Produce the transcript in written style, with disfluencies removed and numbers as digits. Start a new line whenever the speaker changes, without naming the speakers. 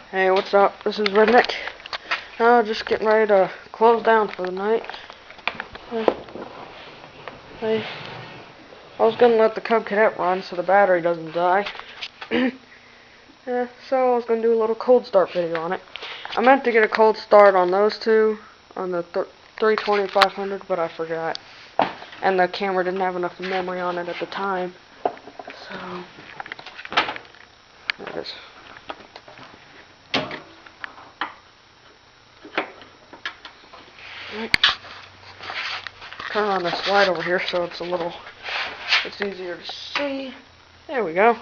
Hey, what's up? This is Redneck. Just getting ready to close down for the night. Hey, I was gonna let the Cub Cadet run so the battery doesn't die. So I was gonna do a little cold start video on it. I meant to get a cold start on those two, on the 320 500, but I forgot. And the camera didn't have enough memory on it at the time. So, there it is. Right. Turn on this light over here so it's easier to see. There we go.